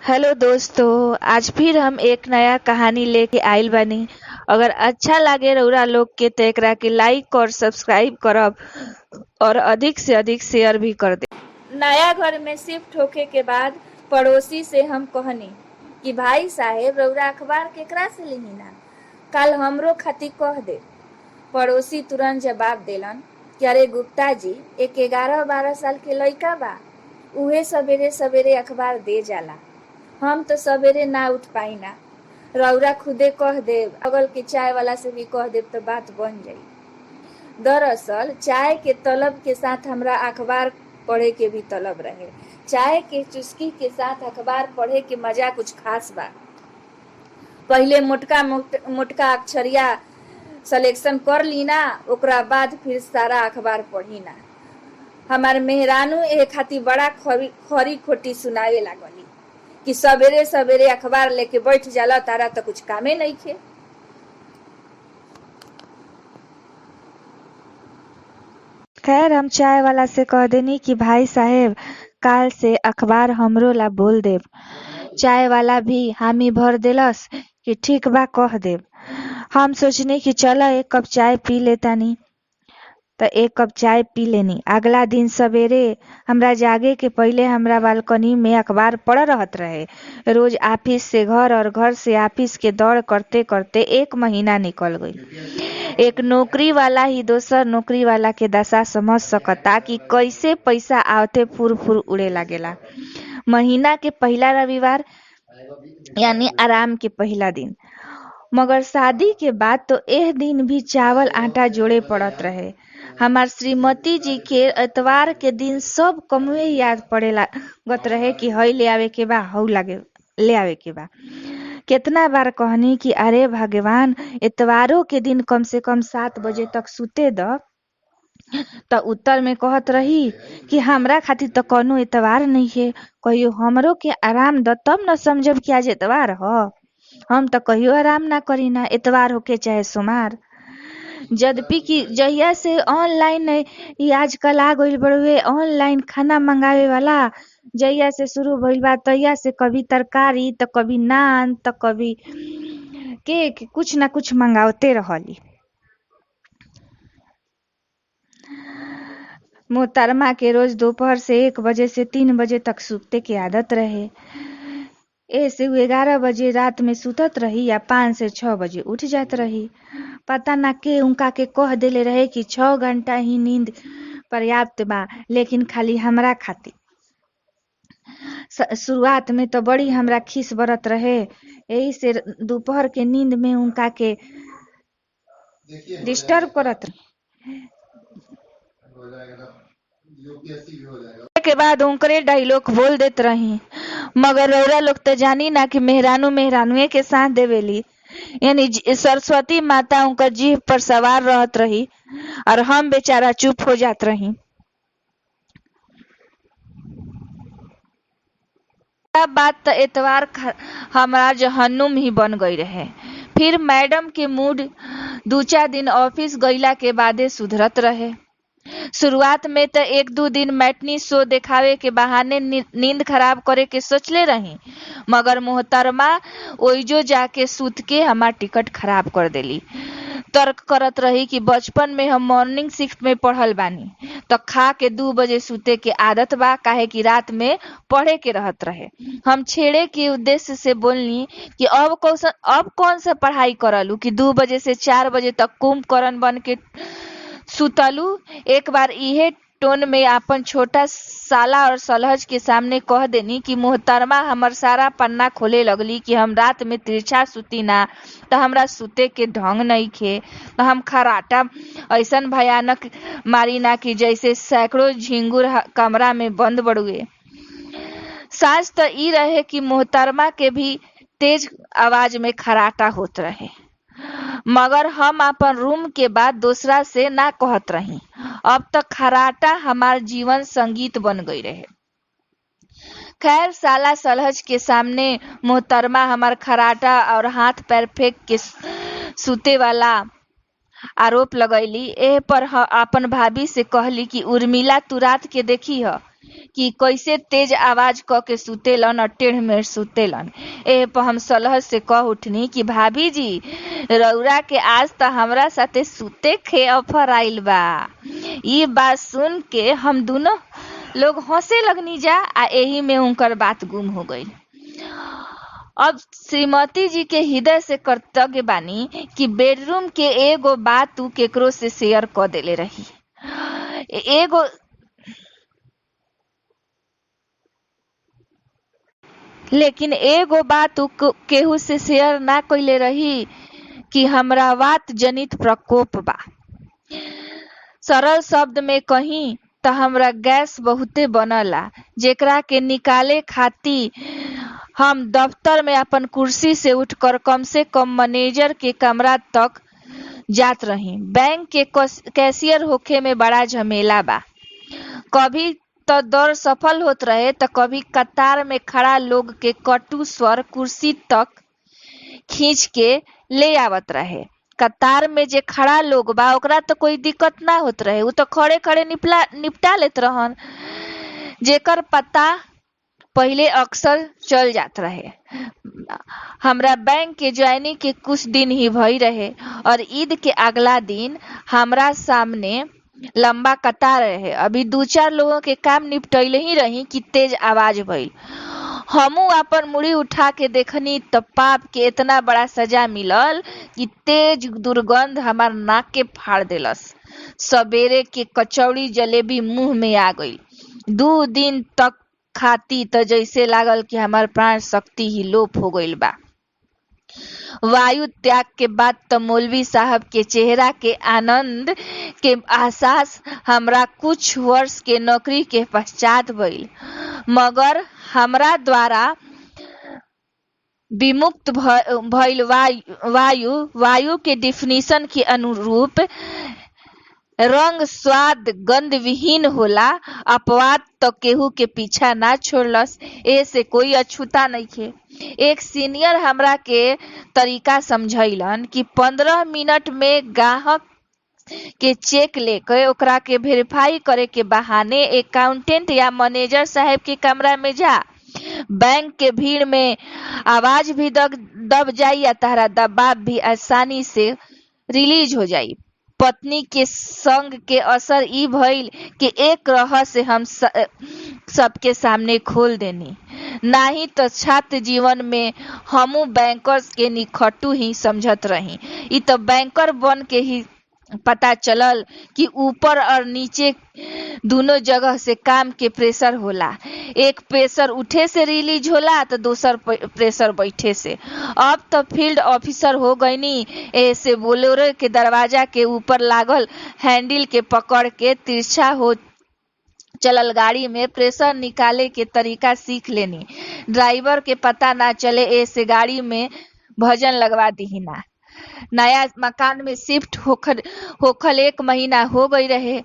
Hello दोस्तों, आज फिर हम एक नया कहानी लेके आइल बानी। अगर अच्छा लागे रउरा लोग के तो एकरा के लाइक और सब्सक्राइब करब और अधिक से अधिक शेयर भी कर दे। नया घर में शिफ्ट होके के बाद पड़ोसी से हम कहनी कि भाई साहेब रउरा अखबार केकरा से लिही ना, कल हमरो खातिर कह दे। पड़ोसी तुरंत जवाब देलन कि अरे गुप्ता जी, एक 11-12 साल के लइका बा, उहे सवेरे सवेरे अखबार दे जाला। हम तो सवेरे ना उठ पाई ना, रउरा खुदे कह देब, बगल के चाय वाला से भी कह देब तो बात बन जाई। दरअसल चाय के तलब के साथ हमरा अखबार पढ़े के भी तलब रहे। चाय के चुस्की के साथ अखबार पढ़े के मजा कुछ खास बा। पहिले मोटका मोटका अक्षरिया सलेक्शन कर ली ना, ओकरा बाद फिर सारा अखबार पढ़ी ना। हमार मेहरानू ए खातिर बड़ा खरी खोटी सुनावे लागली कि सवेरे सवेरे अखबार लेके बैठ जाला, तारा तो कुछ कामे नइखे। खैर हम चाय वाला से कह देनी कि भाई साहेब, काल से अखबार हमरो ला बोल देब। चाय वाला भी हामी भर देलस कि ठीक बा, कह देब। हम सोचनी कि चलो एक कप चाय पी लेतानी, तो एक कप चाय पी लेनी। अगला दिन सवेरे हमरा जागे के पहिले हमरा बालकनी में अखबार पढ़ रहत रहे। रोज ऑफिस से घर और घर से ऑफिस के दौड़ करते करते 1 महीना निकल गई। एक नौकरी वाला ही दोसर नौकरी वाला के दशा समझ सकता कि कैसे पैसा आवते फुर फुर उड़े लागेला। महीना के पहला रविवार यानी आराम के पहला दिन। मगर शादी के बाद तो एह दिन भी चावल आटा जोड़े पड़त रहे। हमार श्रीमती जी के एतवार के दिन सब कमुए याद पड़े लागत रहे कि हई ले आवे के बा, हऊ लागे ले आवे के बा। कितना बार कहनी कि अरे भगवान, एतवारों के दिन कम से कम 7 बजे तक सुते द, त उत्तर में कहत रही कि हमरा खातिर तो कोनो एतवार नहीं है, कहियो हमरो के आराम द, तब न समझब कि आज एतवार ह। हम तो कहियो आराम ना करी ना, एतवार होके चाहे सोमवार। यद्यपि कि जहिया से ऑनलाइन ई आजकल आ गइल बड़ुए ऑनलाइन खाना मंगावे वाला, जहिया से शुरू भइल बा तहिया से कभी तरकारी तो कभी नान तो कभी केक, कुछ ना कुछ मंगावते रहली। मोहतरमा के रोज दोपहर से 1 बजे से 3 बजे तक सूते के आदत रहे। ऐसे 11 बजे रात में सुतत रही या 5 से 6 बजे उठ जात रही। पता ना के उनका के कह देले रहे कि 6 घंटा ही नींद पर्याप्त बा, लेकिन खाली हमरा खातिर। शुरुआत में तो बड़ी हमरा खीस बरत रहे, यही से दोपहर के नींद में उनका के डिस्टर्ब करत के बाद उनकरे डायलॉग बोल देत रही। मगर रउरा लोग तो जानी ना कि मेहरानू मेहरानुए के साथ देवेली, यानी सरस्वती माता उनका जीभ पर सवार रहत रही और हम बेचारा चुप हो जात रही। बात तो एतवार हमारा जहन्नुम ही बन गई रहे। फिर मैडम के मूड 2-4 दिन ऑफिस गईला के बादे सुधरत रहे। शुरुआत में तो 1-2 दिन मैटनी शो देखावे के बहाने नींद खराब करे के सोचले रही, मगर मोहतरमा ओइजो जाके सूत के हमार टिकट खराब कर देली। तर्क करत रही कि बचपन में हम मॉर्निंग शिफ्ट में पढ़ल बानी, तो खा के 2 बजे सूते के आदत बा, काहे कि रात में पढ़े के रहत रहे। हम छेड़े के उद्देश्य से बोलनी कि अब कौन सा पढ़ाई करलू कि 2 बजे से 4 बजे तक कुंभकर्ण बन के सुतलू। एक बार इहे टोन में आपन छोटा साला और सलहज के सामने कह देनी कि मोहतरमा हमर सारा पन्ना खोले लगली कि हम रात में तिरछा सुती ना, तो हमरा सुते के ढंग नहीं खे, तो हम खराटा ऐसन भयानक मारी ना कि जैसे सैकड़ों झिंगुर कमरा में बंद बड़ुए। साज तो ई रहे कि मोहतरमा के भी तेज आवाज में खराटा होत रहे, मगर हम अपन रूम के बाद दूसरा से ना कहत रही। अब तक खराटा हमार जीवन संगीत बन गई रहे। खैर साला सलहज के सामने मोहतरमा हमार खराटा और हाथ पैर फेंक के सूते वाला आरोप लगैली। एह पर अपन भाभी से कहली कि उर्मिला तू रात के देखी ह कि कैसे तेज आवाज क के सुतेलन और टेढ़ मेढ़ सुतेलन। एह पर हम सलह से कह उठनी कि भाभी जी, रउरा के आज त हमरा साथे सुते के ऑफर आइल बा। ई बात सुन के हम दोनों लोग हंसे लगनी जा आ एही में उनकर बात गुम हो गई। अब श्रीमती जी के हृदय से कृतज्ञ बानी कि बेडरूम के एगो बात तू केकरो से शेयर क देले रही। एगो लेकिन एगो बात तू केहू से शेयर ना कइले रही कि हमरा वात जनित प्रकोप बा। सरल शब्द में कही त हमरा गैस बहुते बनला, जेकरा के निकाले खातिर हम दफ्तर में अपन कुर्सी से उठकर कम से कम मैनेजर के कमरा तक जात रही। बैंक के कैशियर होखे में बड़ा झमेला बा। कभी तो दौड़ सफल होत रहे तो कभी कतार में खड़ा लोग के कटु स्वर कुर्सी तक खींच के ले आवत रहे। कतार में जे खड़ा लोग बा ओकरा तो कोई दिक्कत ना होत रहे, उ तो खड़े खड़े निपटा लेत रहन, जेकर पता पहिले अक्सर चल जात रहे। हमरा बैंक के ज्वाइनिंग के कुछ दिन ही भई रहे और ईद के अगला दिन हमरा सामने लंबा कतार रहे। अभी 2-4 लोगों के काम निपटैले ही रही कि तेज आवाज भइल। हमू अपन मुड़ी उठा के देखनी त पाप के इतना बड़ा सजा मिलल कि तेज दुर्गंध हमार नाक के फाड़ देलस। सवेरे के कचौड़ी जलेबी मुंह में आ गई। 2 दिन तक खाती त जैसे लागल कि हमार प्राण शक्ति ही लोप हो गईल बा। वायु त्याग के बाद तो मौलवी साहब के चेहरा के आनंद के एहसास हमरा कुछ वर्ष के नौकरी के पश्चात भइल, मगर हमरा द्वारा विमुक्त भइल वायु के डिफिनीशन के अनुरूप रंग स्वाद गंध विहीन होला। अपवाद तो केहू के पीछा ना छोड़लस, ऐसे कोई अछूता नहीं खे। एक सीनियर हमरा के तरीका समझैलन कि 15 मिनट में ग्राहक के चेक लेके ओकरा के वेरीफाई करे के बहाने अकाउंटेंट या मैनेजर साहब के कमरा में जा। बैंक के भीड़ में आवाज भी दब जाई या तारा दबाव भी आसानी से रिलीज हो जाई। पत्नी के संग के असर ई भइल कि एक रहस्य हम सबके सामने खोल देनी। नाही तो छात्र जीवन में हमू बैंकर्स के निखटू ही समझत रही। ई तो बैंकर बन के ही पता चलल कि ऊपर और नीचे दोनों जगह से काम के प्रेशर होला। एक प्रेशर उठे से रिलीज होला तो दूसर प्रेशर बैठे से। अब तो फील्ड ऑफिसर हो गईनी, ऐसे बोलेरो के दरवाजा के ऊपर लागल हैंडल के पकड़ के तिरछा हो चलल गाड़ी में प्रेशर निकाले के तरीका सीख लेनी। ड्राइवर के पता ना चले, ऐसे गाड़ी में भजन लगवा दी ना। नया मकान में शिफ्ट होखल 1 महीना हो गई रहे।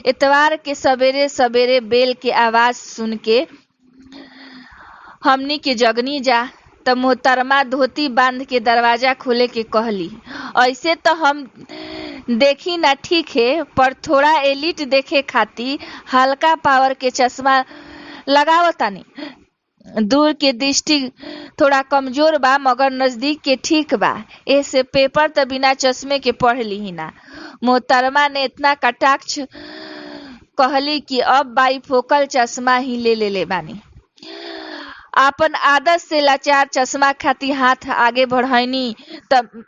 इतवार के सवेरे सवेरे बेल के आवाज सुन के हमनी के जगनी जा त मोहतरमा धोती बांध के दरवाजा खोले के कहली। ऐसे तो हम देखी ना ठीक है, पर थोड़ा एलिट देखे खातिर हल्का पावर के चश्मा लगावतानी। दूर के दृष्टि थोड़ा कमजोर बा, मगर नजदीक के ठीक बा। ऐसे पेपर तो बिना चश्मे के पढ़ ली ना। मोहतरमा ने इतना कटाक्ष कहली कि अब बाईफोकल चश्मा ही ले बानी। आपन आदत से लाचार चश्मा खाती हाथ आगे बढ़ाईनी तब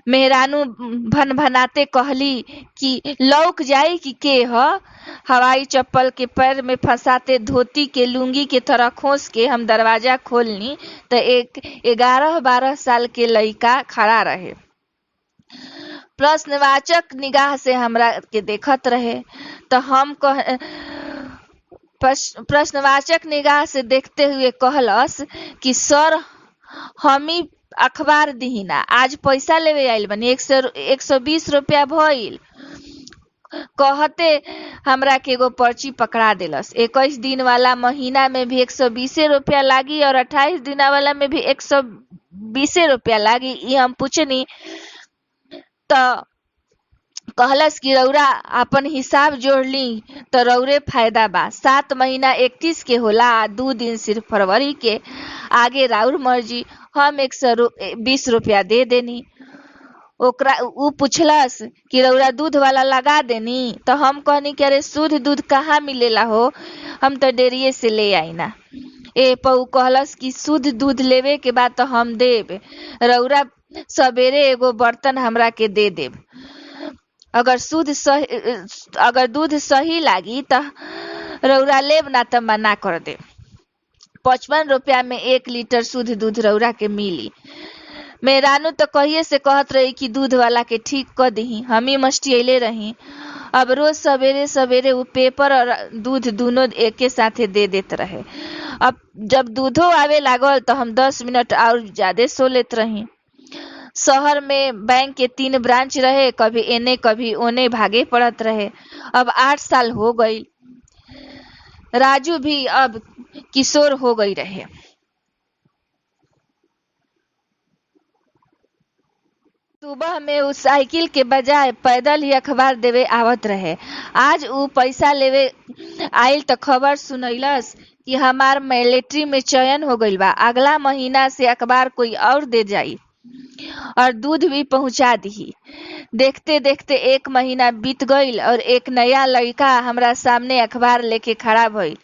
मेहरानू भनभनाते कहली कि लौक जाई कि के ह। हवाई चप्पल के पैर में फंसाते धोती के लुंगी के तरह खोस के हम दरवाजा खोलनी तो एक 11-12 साल के लड़का खड़ा रहे। प्रश्नवाचक निगाह से हमरा के देखत रहे तो हम प्रश्नवाचक निगाह से देखते हुए कहलस कि सर हमी अखबार दी ना, आज पैसा लेवे आइल बनी, 120 रुपया भइल। कहते हमरा के एगो पर्ची पकड़ा देलस। 21 दिन वाला महीना में भी 120 रुपया लागी और 28 दिन वाला में भी 120 रुपया लागी। ये हम पूछनी तो कहलस कि रउरा आपन हिसाब जोड़ ली तो रउरे फायदा बा। 7 महीना 31 के होला, 2 दिन सिर्फ फरवरी के। आगे राउर मर्जी। हम 120 रुपया दे देनी। ओकरा उ पूछलस कि रउरा दूध वाला लगा देनी। तो हम कहनी कि अरे शुद्ध दूध कहाँ मिलेला हो, हम तो डेरिये से ले आई ना। ए पऊ कहलस कि शुद्ध दूध लेवे के बाद तो हम देब, रउरा सवेरे एगो बर्तन हमरा के दे देब। अगर दूध सही लागी त रउरा लेब ना त मना कर दे। 55 रुपया में 1 लीटर शुद्ध दूध रउरा के मिली। मेहरानू तो कहिए से कहत रही कि दूध वाला के ठीक क दही, हमी मस्टियले रही। अब रोज सवेरे सवेरे वो पेपर और दूध दोनों एके साथे दे देत रहे। अब जब दूधो आवे लागल तो हम 10 मिनट और ज्यादा सो लेत रही। शहर में बैंक के 3 ब्रांच रहे, कभी एने कभी ओने भागे पड़त रहे। अब 8 साल हो गई। राजू भी अब किशोर हो गई रहे। सुबह में उस साइकिल के बजाय पैदल ही अखबार देवे आवत रहे। आज उ पैसा लेवे आइल तो खबर सुनैलस कि हमार मिलिट्री में चयन हो गइल बा, अगला महीना से अखबार कोई और दे जाई और दूध भी पहुंचा दी। देखते देखते 1 महीना बीत गईल और एक नया लड़का हमरा सामने अखबार लेके खड़ा भइल।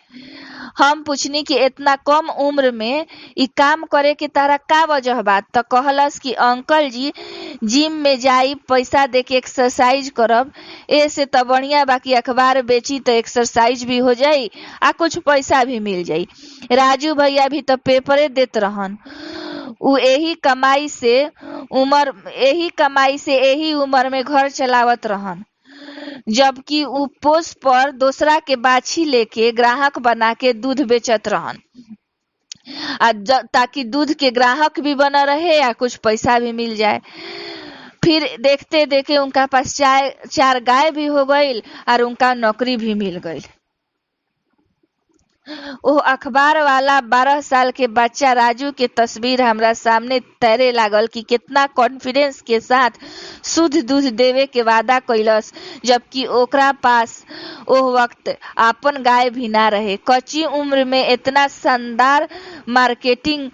हम पूछनी कि इतना कम उम्र में इ काम करे के तारा का वजह बा। तो कहलस कि अंकल जी, जिम में जाई, पैसा दे के एक्सरसाइज करब, ऐसे तो बढ़िया बाकी अखबार बेची तो एक्सरसाइज भी हो जाई आ कुछ पैसा भी मिल जाई। राजू भैया भी तो पेपरे देत रहन। उ यही कमाई से यही उम्र में घर चलावत रहन, जबकि उ पोस्ट पर दूसरा के बाछी लेके ग्राहक बना के दूध बेचत रहन ताकि दूध के ग्राहक भी बना रहे या कुछ पैसा भी मिल जाए। फिर देखते देखते उनका पास 4 गाय भी हो गईल और उनका नौकरी भी मिल गईल। वो अखबार वाला 12 साल के बच्चा राजू के तस्वीर हमरा सामने तैरे लागल कि कितना कॉन्फिडेंस के साथ शुद्ध दूध देवे के वादा कैलस, जबकि ओकरा पास ओह वक्त आपन गाय भी ना रहे। कच्ची उम्र में इतना शानदार मार्केटिंग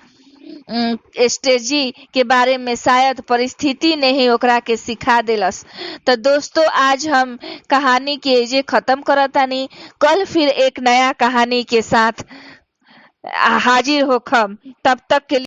स्ट्रेटजी के बारे में शायद परिस्थिति ने ही ओकरा के सिखा देलस। तो दोस्तों, आज हम कहानी के जे खत्म करतानी। कल फिर एक नया कहानी के साथ हाजिर होखम। तब तक के लिए